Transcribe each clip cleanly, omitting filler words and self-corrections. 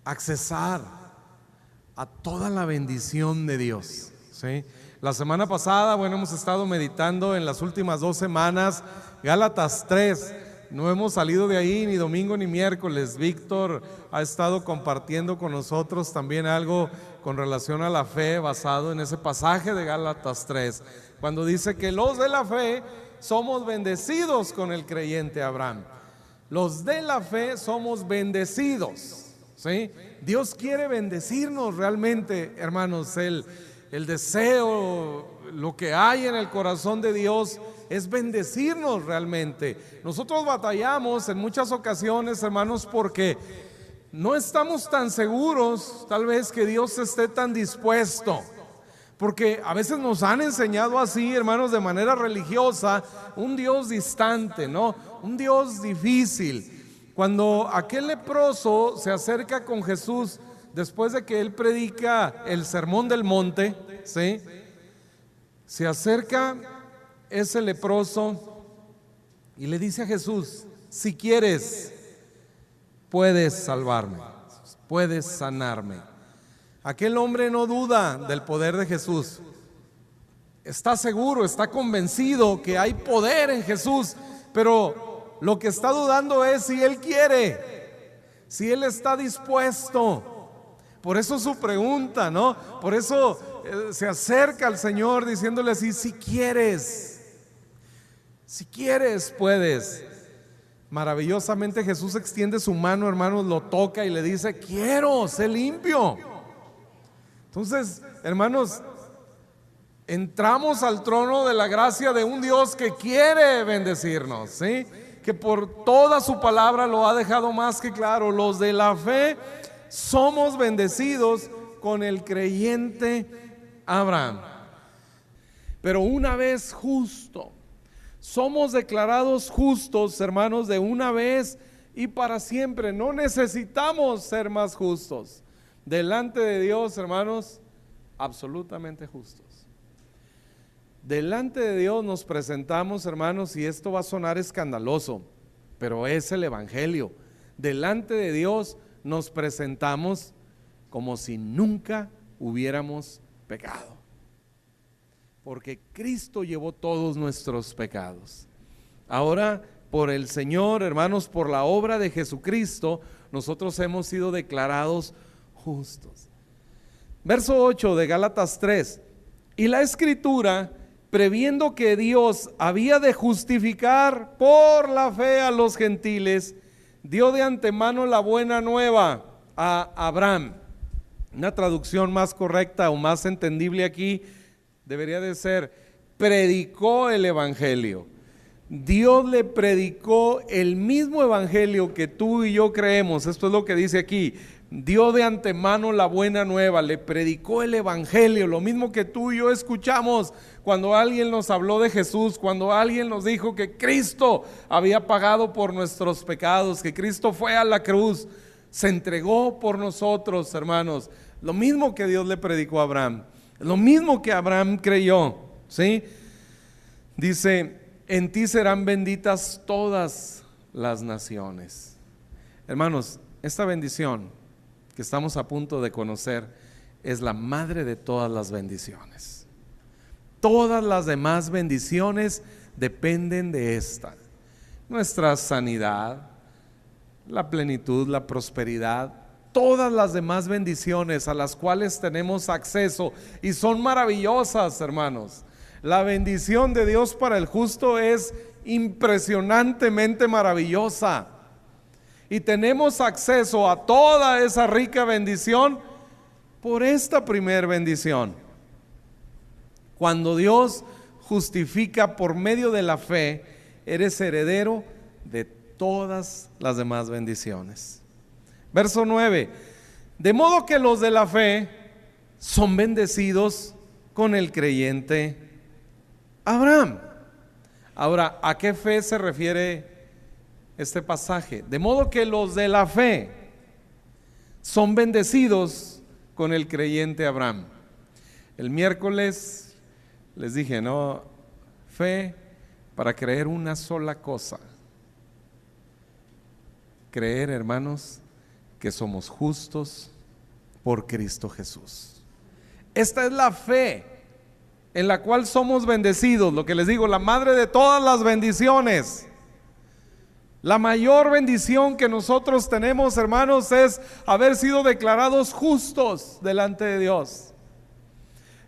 accesar a toda la bendición de Dios, ¿sí? La semana pasada, hemos estado meditando en las últimas 2 semanas, Gálatas 3. No hemos salido de ahí ni domingo ni miércoles. Víctor ha estado compartiendo con nosotros también algo con relación a la fe basado en ese pasaje de Gálatas 3, cuando dice que los de la fe somos bendecidos con el creyente Abraham. Los de la fe somos bendecidos, ¿sí? Dios quiere bendecirnos realmente, hermanos. El deseo, lo que hay en el corazón de Dios es bendecirnos realmente. Nosotros batallamos en muchas ocasiones, hermanos, porque no estamos tan seguros tal vez que Dios esté tan dispuesto, porque a veces nos han enseñado así, hermanos, de manera religiosa, un Dios distante, ¿no? Un Dios difícil. Cuando aquel leproso se acerca con Jesús después de que él predica el sermón del monte, ¿sí? Se acerca ese leproso y le dice a Jesús: si quieres, puedes salvarme, puedes sanarme. Aquel hombre no duda del poder de Jesús, está seguro, está convencido que hay poder en Jesús, pero lo que está dudando es si él quiere, si él está dispuesto. Por eso su pregunta, ¿no? Por eso se acerca al Señor diciéndole así: si quieres, puedes. Maravillosamente Jesús extiende su mano, hermanos, lo toca y le dice: quiero, sé limpio. Entonces, hermanos, entramos al trono de la gracia de un Dios que quiere bendecirnos, ¿sí? Que por toda su palabra lo ha dejado más que claro. Los de la fe somos bendecidos con el creyente Abraham. Pero una vez justo, somos declarados justos, hermanos, de una vez y para siempre. No necesitamos ser más justos. Delante de Dios, hermanos, absolutamente justos. Delante de Dios nos presentamos, hermanos, y esto va a sonar escandaloso, pero es el evangelio. Delante de Dios nos presentamos como si nunca hubiéramos pecado, porque Cristo llevó todos nuestros pecados. Ahora, por el Señor, hermanos, por la obra de Jesucristo, nosotros hemos sido declarados justos. Verso 8 de Gálatas 3: y la Escritura, previendo que Dios había de justificar por la fe a los gentiles, dio de antemano la buena nueva a Abraham. Una traducción más correcta o más entendible aquí debería de ser: predicó el evangelio. Dios le predicó el mismo evangelio que tú y yo creemos. Esto es lo que dice aquí: dio de antemano la buena nueva, le predicó el evangelio, lo mismo que tú y yo escuchamos cuando alguien nos habló de Jesús, cuando alguien nos dijo que Cristo había pagado por nuestros pecados, que Cristo fue a la cruz, se entregó por nosotros, hermanos. Lo mismo que Dios le predicó a Abraham, lo mismo que Abraham creyó, ¿sí? Dice: en ti serán benditas todas las naciones. Hermanos, esta bendición que estamos a punto de conocer es la madre de todas las bendiciones. Todas las demás bendiciones dependen de esta. Nuestra sanidad, la plenitud, la prosperidad, todas las demás bendiciones a las cuales tenemos acceso y son maravillosas, hermanos. La bendición de Dios para el justo es impresionantemente maravillosa. Y tenemos acceso a toda esa rica bendición por esta primer bendición. Cuando Dios justifica por medio de la fe, eres heredero de todas las demás bendiciones. Verso 9: de modo que los de la fe son bendecidos con el creyente Abraham. Ahora, ¿a qué fe se refiere este pasaje? De modo que los de la fe son bendecidos con el creyente Abraham. El miércoles les dije, no, fe para creer una sola cosa. Creer, hermanos, que somos justos por Cristo Jesús. Esta es la fe en la cual somos bendecidos, lo que les digo, la madre de todas las bendiciones. La mayor bendición que nosotros tenemos, hermanos, es haber sido declarados justos delante de Dios.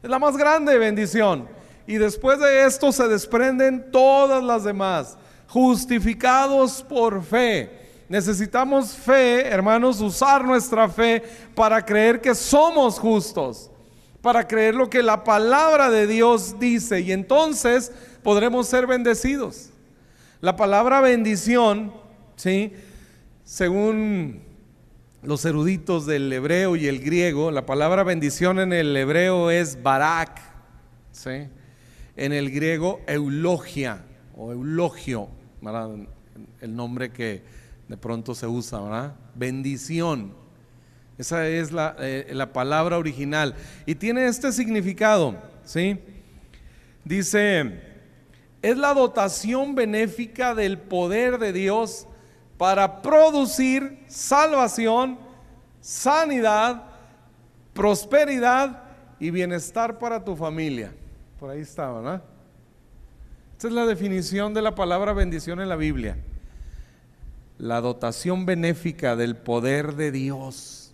Es la más grande bendición. Y después de esto se desprenden todas las demás. Justificados por fe. Necesitamos fe, hermanos, usar nuestra fe para creer que somos justos, para creer lo que la palabra de Dios dice, y entonces podremos ser bendecidos. La palabra bendición, ¿sí?, según los eruditos del hebreo y el griego, la palabra bendición en el hebreo es barak, ¿sí?, en el griego eulogia o eulogio, ¿verdad?, el nombre que de pronto se usa, ¿verdad? Bendición. Esa es la palabra original y tiene este significado, ¿sí? Dice: es la dotación benéfica del poder de Dios para producir salvación, sanidad, prosperidad y bienestar para tu familia. Por ahí está, ¿verdad? Esta es la definición de la palabra bendición en la Biblia. La dotación benéfica del poder de Dios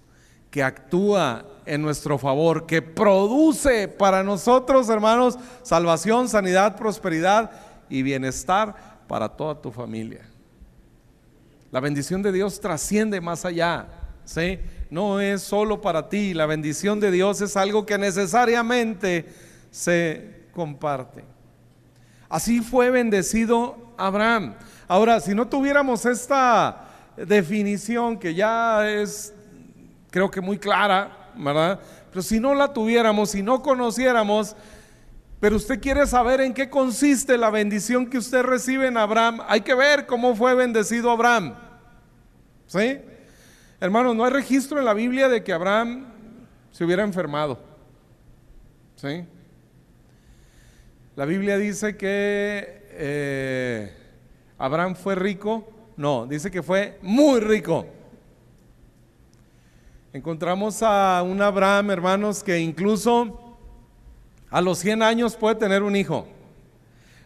que actúa en nuestro favor, que produce para nosotros, hermanos, salvación, sanidad, prosperidad y bienestar para toda tu familia. La bendición de Dios trasciende más allá, ¿sí? No es solo para ti. La bendición de Dios es algo que necesariamente se comparte. Así fue bendecido Abraham. Ahora, si no tuviéramos esta definición, que ya es, creo que muy clara, ¿verdad? Pero si no la tuviéramos, si no conociéramos, pero usted quiere saber en qué consiste la bendición que usted recibe en Abraham, hay que ver cómo fue bendecido Abraham, ¿sí? Hermanos, no hay registro en la Biblia de que Abraham se hubiera enfermado, ¿sí? La Biblia dice que Abraham fue rico. No, dice que fue muy rico. Encontramos a un Abraham, hermanos, que incluso a los 100 años puede tener un hijo.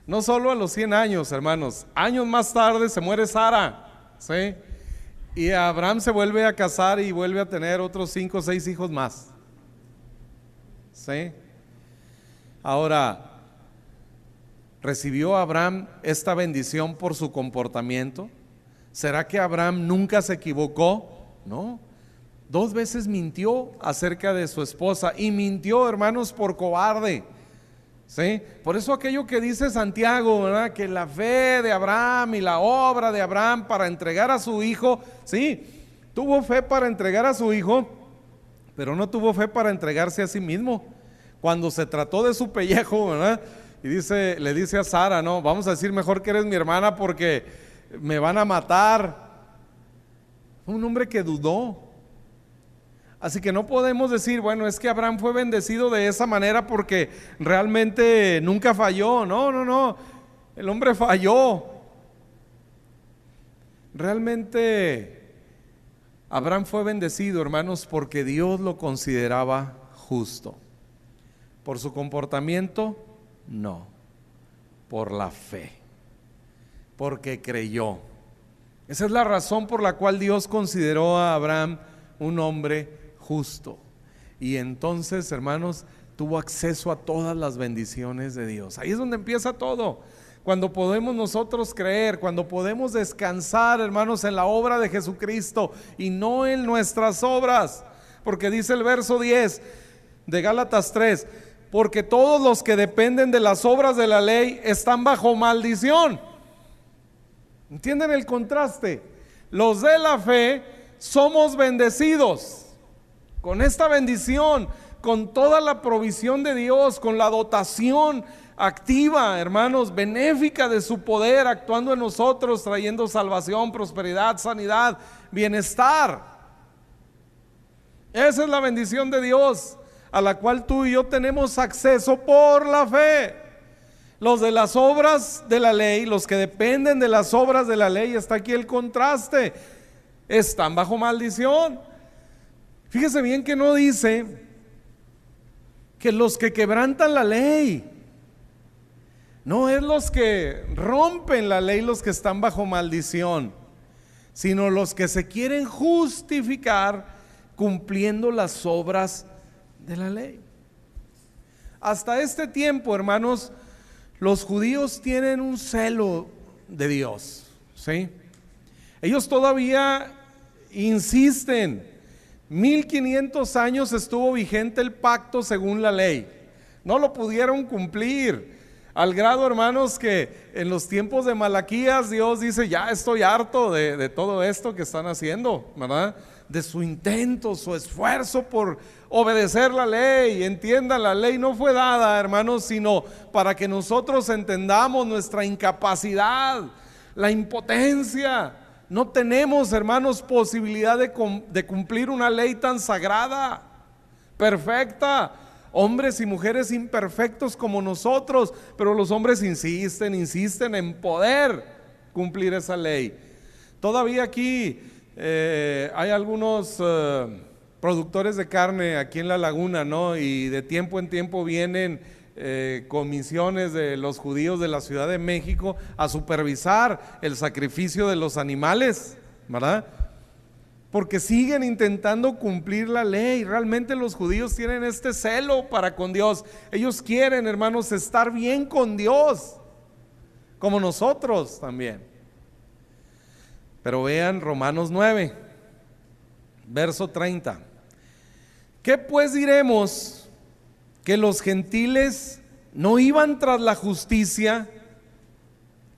No solo a los 100 años, hermanos, años más tarde se muere Sara, ¿sí? Y Abraham se vuelve a casar y vuelve a tener otros 5 o 6 hijos más, ¿sí? Ahora, ¿recibió Abraham esta bendición por su comportamiento? ¿Será que Abraham nunca se equivocó? No. 2 veces mintió acerca de su esposa, y mintió, hermanos, por cobarde, ¿sí? Por eso aquello que dice Santiago, ¿verdad?, que la fe de Abraham y la obra de Abraham para entregar a su hijo, sí, tuvo fe para entregar a su hijo, pero no tuvo fe para entregarse a sí mismo. Cuando se trató de su pellejo, ¿verdad?, y le dice a Sara: no, vamos a decir mejor que eres mi hermana porque me van a matar. Fue un hombre que dudó. Así que no podemos decir, bueno, es que Abraham fue bendecido de esa manera porque realmente nunca falló. No, el hombre falló. Realmente Abraham fue bendecido, hermanos, porque Dios lo consideraba justo. Por su comportamiento, no, por la fe, porque creyó. Esa es la razón por la cual Dios consideró a Abraham un hombre justo. Y entonces, hermanos, tuvo acceso a todas las bendiciones de Dios. Ahí es donde empieza todo. Cuando podemos nosotros creer, cuando podemos descansar, hermanos, en la obra de Jesucristo y no en nuestras obras. Porque dice el verso 10 de Gálatas 3: porque todos los que dependen de las obras de la ley están bajo maldición. ¿Entienden el contraste? Los de la fe somos bendecidos con esta bendición, con toda la provisión de Dios, con la dotación activa, hermanos, benéfica de su poder actuando en nosotros, trayendo salvación, prosperidad, sanidad, bienestar. Esa es la bendición de Dios, a la cual tú y yo tenemos acceso por la fe. Los de las obras de la ley, los que dependen de las obras de la ley, está aquí el contraste. están bajo maldición. Fíjese bien que no dice que los que quebrantan la ley, no es los que rompen la ley los que están bajo maldición, sino los que se quieren justificar cumpliendo las obras de la ley. Hasta este tiempo, hermanos, los judíos tienen un celo de Dios, ¿sí? Ellos todavía insisten. 1500 años estuvo vigente el pacto según la ley. No lo pudieron cumplir, al grado, hermanos, que en los tiempos de Malaquías Dios dice: ya estoy harto de todo esto que están haciendo, ¿verdad? De su intento, su esfuerzo por obedecer la ley. Entiendan, la ley no fue dada, hermanos, sino para que nosotros entendamos nuestra incapacidad, la impotencia. No tenemos, hermanos, posibilidad de cumplir una ley tan sagrada, perfecta. Hombres y mujeres imperfectos como nosotros, pero los hombres insisten en poder cumplir esa ley. Todavía aquí hay algunos productores de carne aquí en la laguna, ¿no? Y de tiempo en tiempo vienen comisiones de los judíos de la Ciudad de México a supervisar el sacrificio de los animales, ¿verdad? Porque siguen intentando cumplir la ley. Realmente los judíos tienen este celo para con Dios. Ellos quieren, hermanos, estar bien con Dios, como nosotros también. Pero vean Romanos 9, verso 30. ¿Qué pues diremos? ¿Que los gentiles no iban tras la justicia?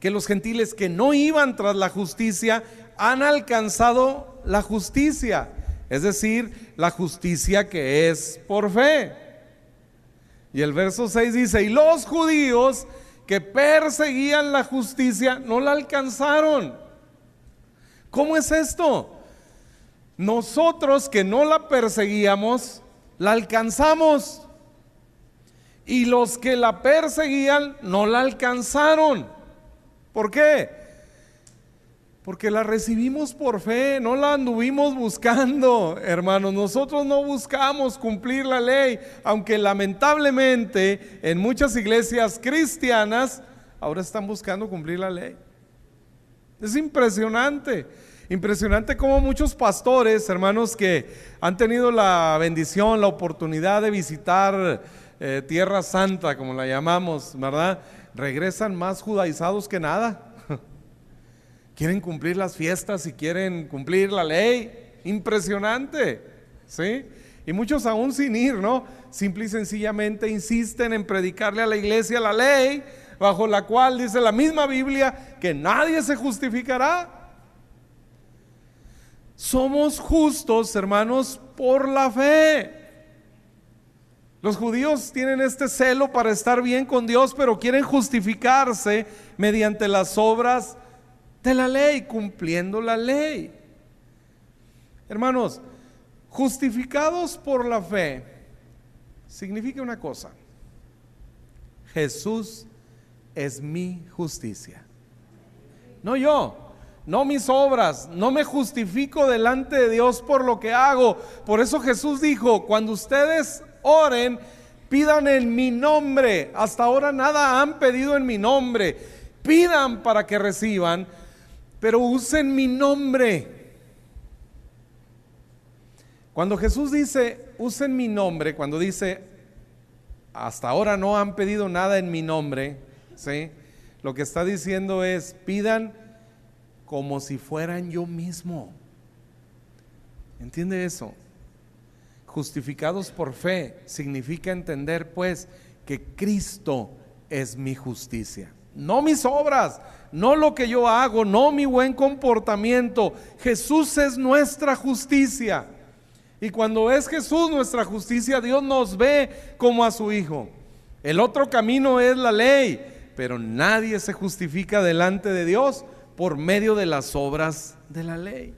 ¿Que los gentiles que no iban tras la justicia han alcanzado la justicia? Es decir, la justicia que es por fe. Y el verso 6 dice: y los judíos que perseguían la justicia no la alcanzaron. ¿Cómo es esto? Nosotros que no la perseguíamos, la alcanzamos. Y los que la perseguían no la alcanzaron. ¿Por qué? Porque la recibimos por fe, no la anduvimos buscando, hermanos. Nosotros no buscamos cumplir la ley, aunque lamentablemente en muchas iglesias cristianas ahora están buscando cumplir la ley. Es impresionante, impresionante cómo muchos pastores, hermanos, que han tenido la bendición, la oportunidad de visitar Tierra Santa, como la llamamos, ¿verdad? Regresan más judaizados que nada. Quieren cumplir las fiestas y quieren cumplir la ley. Impresionante, ¿sí? Y muchos aún sin ir, ¿no? Simple y sencillamente insisten en predicarle a la iglesia la ley, bajo la cual dice la misma Biblia que nadie se justificará. Somos justos, hermanos, por la fe. Los judíos tienen este celo para estar bien con Dios, pero quieren justificarse mediante las obras de la ley, cumpliendo la ley. Hermanos, justificados por la fe significa una cosa: Jesús es mi justicia. No yo, no mis obras, no me justifico delante de Dios por lo que hago. Por eso Jesús dijo: cuando ustedes oren, pidan en mi nombre. Hasta ahora nada han pedido en mi nombre. Pidan para que reciban, pero usen mi nombre. Cuando Jesús dice usen mi nombre, cuando dice hasta ahora no han pedido nada en mi nombre, ¿sí? Lo que está diciendo es: pidan como si fueran yo mismo. ¿Entiende eso? Justificados por fe significa entender pues que Cristo es mi justicia, no mis obras, no lo que yo hago, no mi buen comportamiento. Jesús es nuestra justicia. Y cuando es Jesús nuestra justicia, Dios nos ve como a su Hijo. El otro camino es la ley, pero nadie se justifica delante de Dios por medio de las obras de la ley.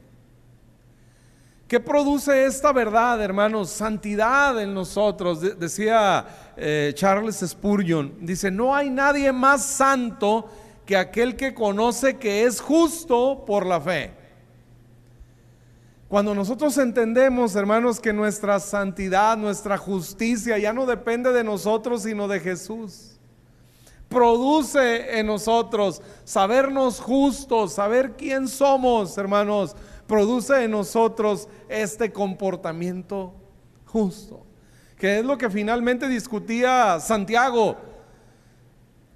¿Qué produce esta verdad, hermanos? Santidad en nosotros. Decía Charles Spurgeon, dice: no hay nadie más santo que aquel que conoce que es justo por la fe. Cuando nosotros entendemos, hermanos, que nuestra santidad, nuestra justicia ya no depende de nosotros, sino de Jesús, produce en nosotros sabernos justos, saber quién somos, hermanos, produce en nosotros este comportamiento justo, que es lo que finalmente discutía Santiago.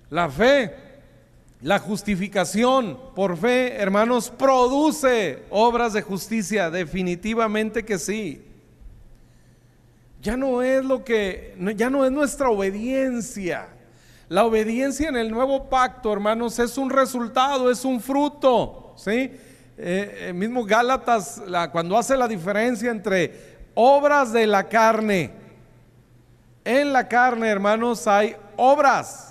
La fe, la justificación por fe, hermanos, produce obras de justicia, definitivamente que sí. Ya no es nuestra obediencia. La obediencia en el nuevo pacto, hermanos, es un resultado, es un fruto, ¿sí? Mismo Gálatas, cuando hace la diferencia entre obras de la carne, en la carne, hermanos, hay obras,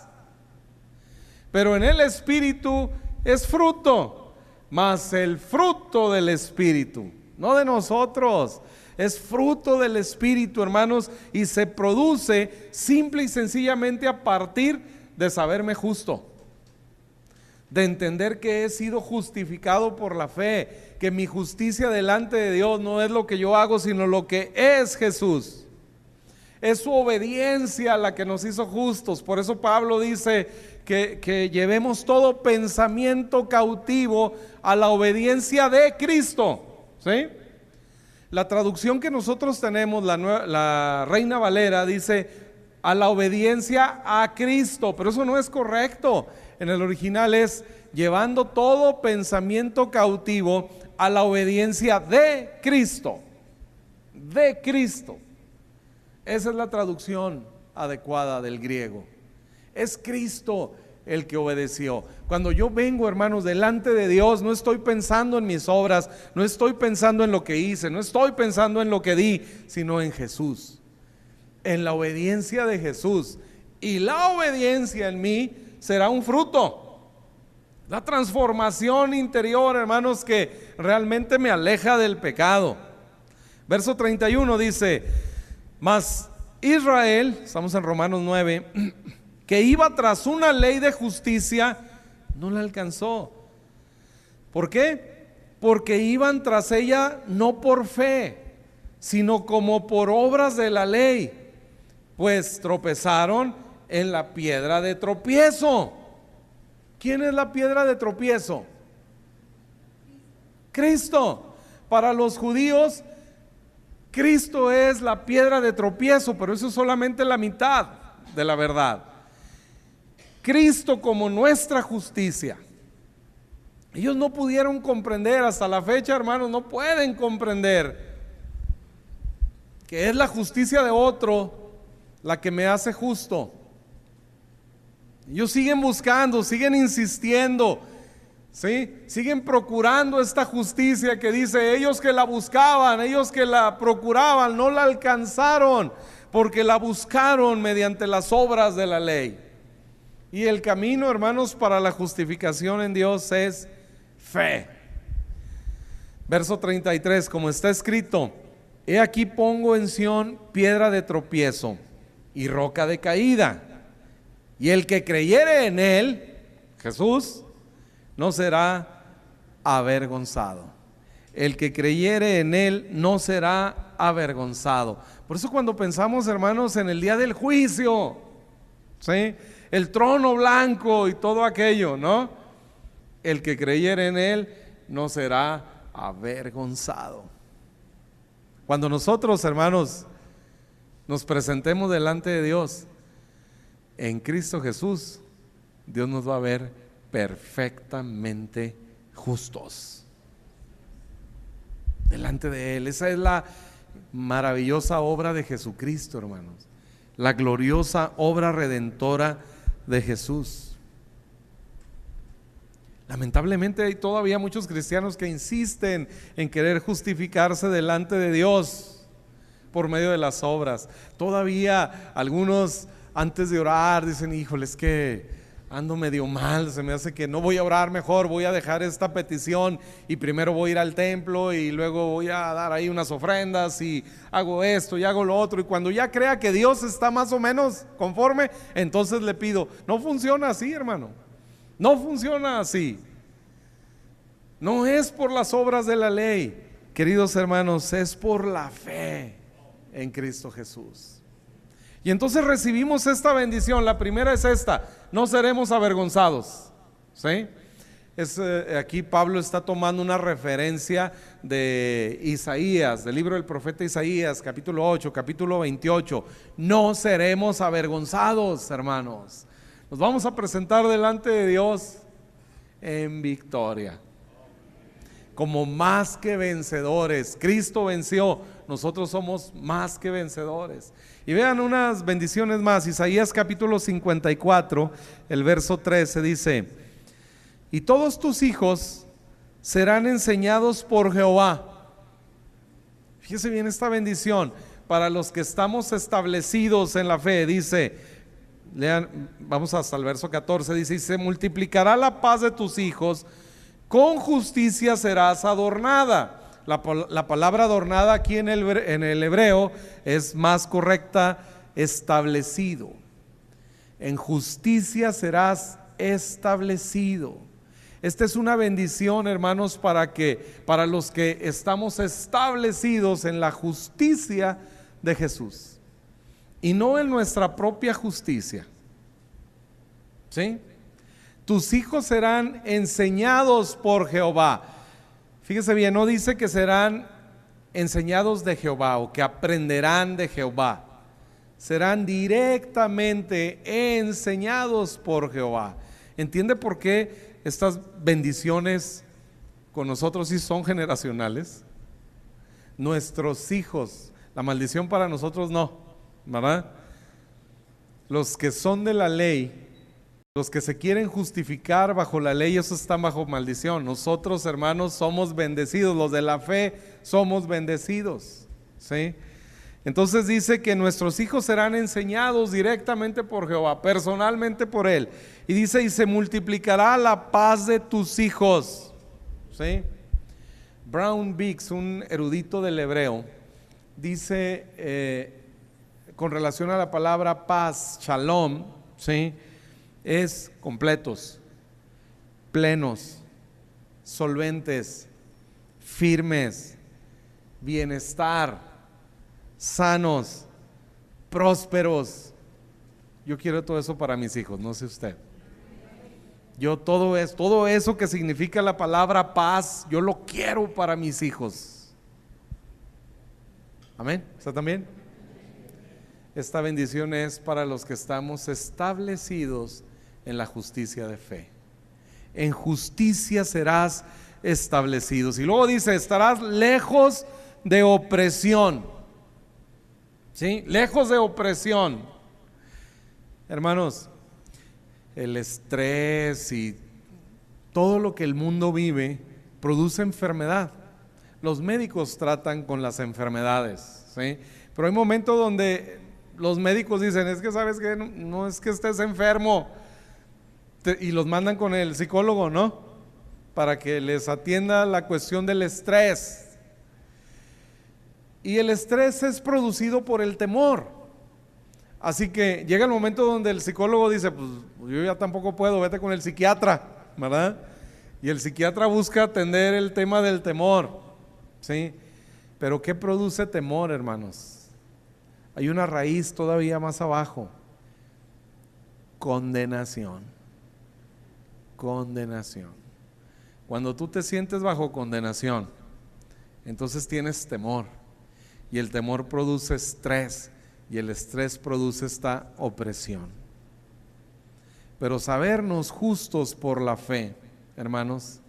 pero en el Espíritu es fruto, mas el fruto del Espíritu, no de nosotros, es fruto del Espíritu, hermanos, y se produce simple y sencillamente a partir de saberme justo, de entender que he sido justificado por la fe, que mi justicia delante de Dios no es lo que yo hago, sino lo que es Jesús. Es su obediencia la que nos hizo justos. Por eso Pablo dice que llevemos todo pensamiento cautivo a la obediencia de Cristo, ¿sí? La traducción que nosotros tenemos, la Reina Valera, dice a la obediencia a Cristo, pero eso no es correcto. En el original es llevando todo pensamiento cautivo a la obediencia de Cristo. De Cristo. Esa es la traducción adecuada del griego. Es Cristo el que obedeció. Cuando yo vengo, hermanos, delante de Dios, no estoy pensando en mis obras, no estoy pensando en lo que hice, no estoy pensando en lo que di, sino en Jesús, en la obediencia de Jesús. Y la obediencia en mí será un fruto, la transformación interior, hermanos, que realmente me aleja del pecado. Verso 31 dice: mas Israel, estamos en Romanos 9, que iba tras una ley de justicia, no la alcanzó. ¿Por qué? Porque iban tras ella no por fe, sino como por obras de la ley, pues tropezaron en la piedra de tropiezo. ¿Quién es la piedra de tropiezo? Cristo. Para los judíos, Cristo es la piedra de tropiezo, pero eso es solamente la mitad de la verdad. Cristo como nuestra justicia. Ellos no pudieron comprender, hasta la fecha, hermanos, no pueden comprender que es la justicia de otro la que me hace justo. Ellos siguen buscando, siguen insistiendo, ¿sí? Siguen procurando esta justicia que dice: ellos que la buscaban, ellos que la procuraban, no la alcanzaron, porque la buscaron mediante las obras de la ley. Y el camino, hermanos, para la justificación en Dios es fe. Verso 33, como está escrito: he aquí pongo en Sión piedra de tropiezo y roca de caída, y el que creyere en él, Jesús, no será avergonzado. El que creyere en él no será avergonzado. Por eso cuando pensamos, hermanos, en el día del juicio, ¿sí?, el trono blanco y todo aquello, ¿no? El que creyere en él no será avergonzado. Cuando nosotros, hermanos, nos presentemos delante de Dios en Cristo Jesús, Dios nos va a ver perfectamente justos delante de Él. Esa es la maravillosa obra de Jesucristo, hermanos, la gloriosa obra redentora de Jesús. Lamentablemente hay todavía muchos cristianos que insisten en querer justificarse delante de Dios por medio de las obras. Todavía algunos, antes de orar, dicen: híjole, es que ando medio mal, se me hace que no voy a orar, mejor voy a dejar esta petición y primero voy a ir al templo y luego voy a dar ahí unas ofrendas y hago esto y hago lo otro, y cuando ya crea que Dios está más o menos conforme, entonces le pido. No funciona así, hermano, no funciona así. No es por las obras de la ley, queridos hermanos, es por la fe en Cristo Jesús. Y entonces recibimos esta bendición. La primera es esta: no seremos avergonzados. ¿Sí? Aquí Pablo está tomando una referencia de Isaías, del libro del profeta Isaías, capítulo 8, capítulo 28. No seremos avergonzados, hermanos. Nos vamos a presentar delante de Dios en victoria, como más que vencedores. Cristo venció, nosotros somos más que vencedores. Y vean unas bendiciones más. Isaías capítulo 54, el verso 13 dice: y todos tus hijos serán enseñados por Jehová. Fíjese bien esta bendición para los que estamos establecidos en la fe. Dice, lean, vamos hasta el verso 14, dice: y se multiplicará la paz de tus hijos, con justicia serás adornada. La palabra adornada aquí en el hebreo es más correcta: establecido. En justicia serás establecido. Esta es una bendición, hermanos, para los que estamos establecidos en la justicia de Jesús y no en nuestra propia justicia. ¿Sí? Tus hijos serán enseñados por Jehová. Fíjese bien, no dice que serán enseñados de Jehová o que aprenderán de Jehová. Serán directamente enseñados por Jehová. ¿Entiende por qué estas bendiciones con nosotros sí son generacionales? Nuestros hijos, la maldición para nosotros no, ¿verdad? Los que son de la ley, los que se quieren justificar bajo la ley, esos están bajo maldición. Nosotros, hermanos, somos bendecidos. Los de la fe somos bendecidos, ¿sí? Entonces dice que nuestros hijos serán enseñados directamente por Jehová, personalmente por Él. Y dice: y se multiplicará la paz de tus hijos. ¿Sí? Brown Biggs, un erudito del hebreo, dice con relación a la palabra paz, shalom, ¿sí? Es completos, plenos, solventes, firmes, bienestar, sanos, prósperos. Yo quiero todo eso para mis hijos, no sé usted. Yo todo eso que significa la palabra paz, yo lo quiero para mis hijos. Amén. ¿Está también? Esta bendición es para los que estamos establecidos en la justicia de fe. En justicia serás establecidos. Y luego dice: estarás lejos de opresión. ¿Sí? Lejos de opresión. Hermanos, el estrés y todo lo que el mundo vive produce enfermedad. Los médicos tratan con las enfermedades, ¿sí? Pero hay momentos donde los médicos dicen: es que sabes que no es que estés enfermo, y los mandan con el psicólogo, ¿no? Para que les atienda la cuestión del estrés. Y el estrés es producido por el temor. Así que llega el momento donde el psicólogo dice: pues yo ya tampoco puedo, vete con el psiquiatra, ¿verdad? Y el psiquiatra busca atender el tema del temor, ¿sí? Pero ¿qué produce temor, hermanos? Hay una raíz todavía más abajo: condenación. Condenación. Cuando tú te sientes bajo condenación, entonces tienes temor. Y el temor produce estrés, y el estrés produce esta opresión. Pero sabernos justos por la fe, hermanos,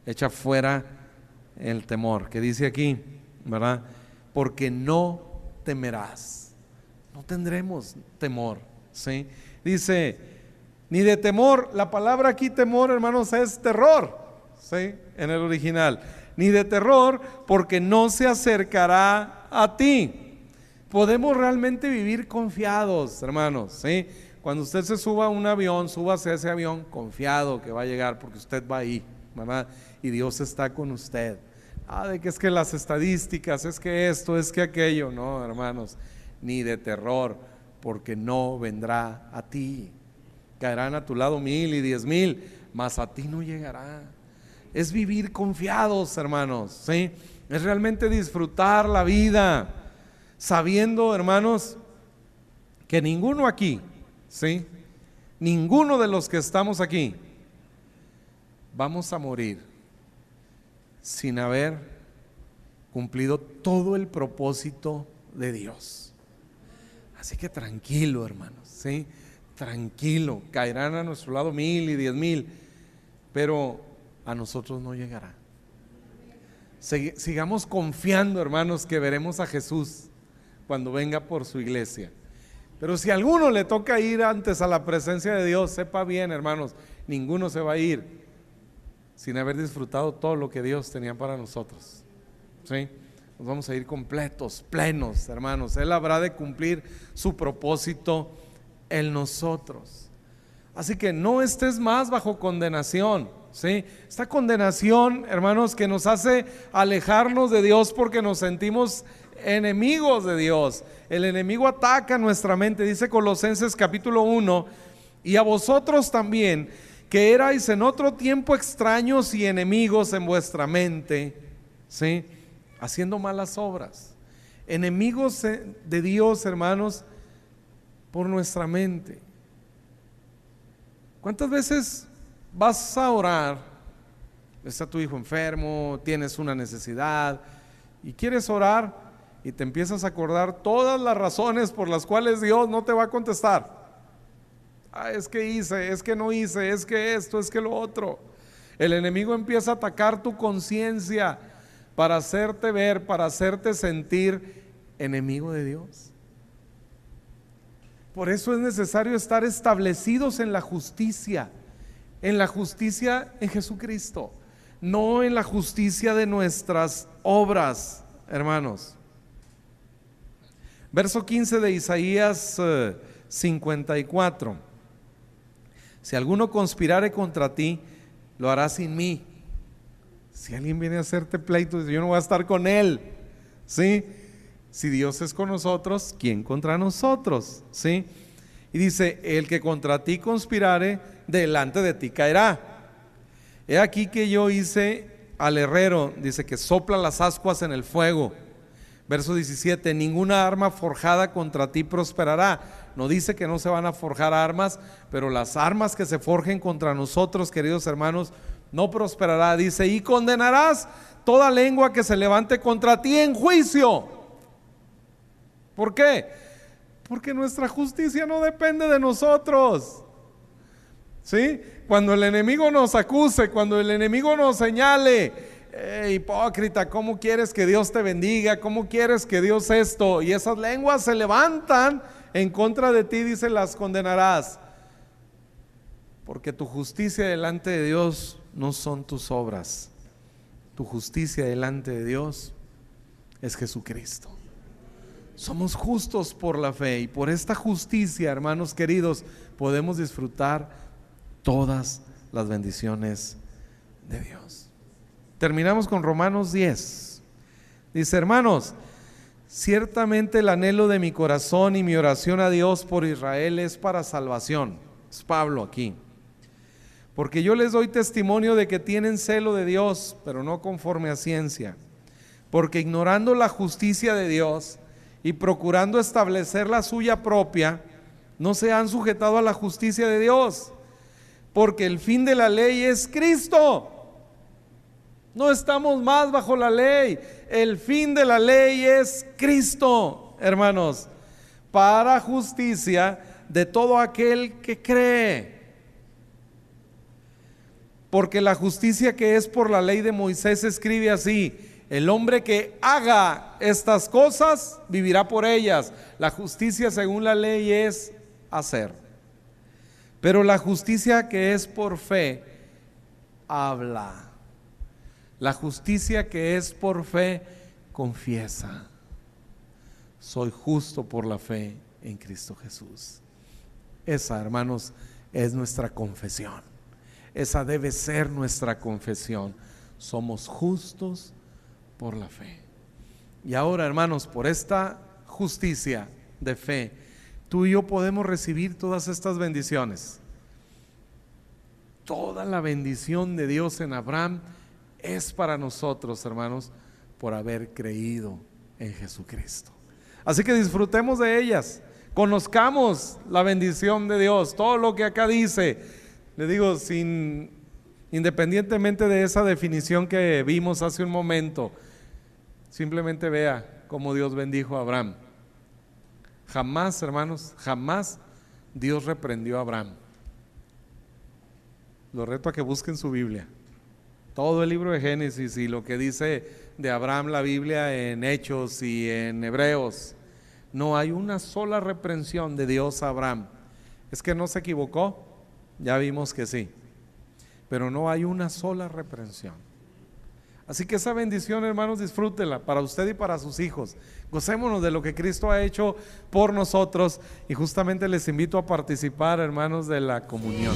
echa fuera el temor, que dice aquí, ¿verdad? Porque no temerás. No tendremos temor, ¿sí? Dice, ni de temor. La palabra aquí temor, hermanos, es terror, ¿sí? En el original. Ni de terror, porque no se acercará a ti. Podemos realmente vivir confiados, hermanos, ¿sí? Cuando usted se suba a un avión, súbase a ese avión confiado que va a llegar, porque usted va ahí, ¿verdad? Y Dios está con usted. De que es que las estadísticas, es que esto, es que aquello. No, hermanos, ni de terror, porque no vendrá a ti. Caerán a tu lado 1000 y 10,000, mas a ti no llegará. Es vivir confiados, hermanos, ¿sí? Es realmente disfrutar la vida, sabiendo, hermanos, que ninguno aquí, ¿sí? Ninguno de los que estamos aquí vamos a morir sin haber cumplido todo el propósito de Dios. Así que tranquilo, hermanos, ¿sí? Tranquilo, caerán a nuestro lado 1000 y 10,000, pero a nosotros no llegará. Sigamos confiando, hermanos, que veremos a Jesús cuando venga por su iglesia. Pero si a alguno le toca ir antes a la presencia de Dios, sepa bien, hermanos, ninguno se va a ir sin haber disfrutado todo lo que Dios tenía para nosotros, ¿sí? Nos vamos a ir completos, plenos, hermanos. Él habrá de cumplir su propósito en nosotros. Así que no estés más bajo condenación, ¿sí? Esta condenación, hermanos, que nos hace alejarnos de Dios porque nos sentimos enemigos de Dios. El enemigo ataca nuestra mente. Dice Colosenses capítulo 1: y a vosotros también, que erais en otro tiempo extraños y enemigos en vuestra mente, ¿sí? Haciendo malas obras. Enemigos de Dios, hermanos, por nuestra mente. ¿Cuántas veces vas a orar? Está tu hijo enfermo, tienes una necesidad y quieres orar y te empiezas a acordar todas las razones por las cuales Dios no te va a contestar. Es que hice, es que no hice, es que esto, es que lo otro. El enemigo empieza a atacar tu conciencia para hacerte ver, para hacerte sentir enemigo de Dios. Por eso es necesario estar establecidos en la justicia en Jesucristo, no en la justicia de nuestras obras, hermanos. Verso 15 de Isaías 54: si alguno conspirare contra ti, lo hará sin mí. Si alguien viene a hacerte pleito, yo no voy a estar con él, ¿sí? Si Dios es con nosotros, ¿quién contra nosotros? ¿Sí? Y dice: el que contra ti conspirare, delante de ti caerá. He aquí que yo hice al herrero, dice, que sopla las ascuas en el fuego. Verso 17: ninguna arma forjada contra ti prosperará. No dice que no se van a forjar armas, pero las armas que se forjen contra nosotros, queridos hermanos, no prosperará. Dice: y condenarás toda lengua que se levante contra ti en juicio. ¿Por qué? Porque nuestra justicia no depende de nosotros, ¿sí? Cuando el enemigo nos acuse, cuando el enemigo nos señale: hipócrita, ¿cómo quieres que Dios te bendiga? ¿Cómo quieres que Dios esto? Y esas lenguas se levantan en contra de ti, dice, las condenarás. Porque tu justicia delante de Dios no son tus obras. Tu justicia delante de Dios es Jesucristo. Somos justos por la fe, y por esta justicia, hermanos queridos, podemos disfrutar todas las bendiciones de Dios. Terminamos con Romanos 10. Dice: hermanos, ciertamente el anhelo de mi corazón y mi oración a Dios por Israel es para salvación. Es Pablo aquí. Porque yo les doy testimonio de que tienen celo de Dios, pero no conforme a ciencia. Porque ignorando la justicia de Dios y procurando establecer la suya propia, no se han sujetado a la justicia de Dios. Porque el fin de la ley es Cristo. No estamos más bajo la ley. El fin de la ley es Cristo, hermanos, para justicia de todo aquel que cree. Porque la justicia que es por la ley de Moisés escribe así: el hombre que haga estas cosas vivirá por ellas. La justicia según la ley es hacer. Pero la justicia que es por fe habla. La justicia que es por fe confiesa: soy justo por la fe en Cristo Jesús. Esa, hermanos, es nuestra confesión. Esa debe ser nuestra confesión. Somos justos por la fe. Y ahora, hermanos, por esta justicia de fe, tú y yo podemos recibir todas estas bendiciones. Toda la bendición de Dios en Abraham es para nosotros, hermanos, por haber creído en Jesucristo. Así que disfrutemos de ellas, conozcamos la bendición de Dios, todo lo que acá dice. Le digo, independientemente de esa definición que vimos hace un momento, simplemente vea cómo Dios bendijo a Abraham. Jamás, hermanos, jamás Dios reprendió a Abraham. Lo reto a que busquen su Biblia, todo el libro de Génesis y lo que dice de Abraham la Biblia en Hechos y en Hebreos. No hay una sola reprensión de Dios a Abraham. ¿Es que no se equivocó? Ya vimos que sí, pero no hay una sola reprensión. Así que esa bendición, hermanos, disfrútenla para usted y para sus hijos. Gocémonos de lo que Cristo ha hecho por nosotros y justamente les invito a participar, hermanos, de la comunión.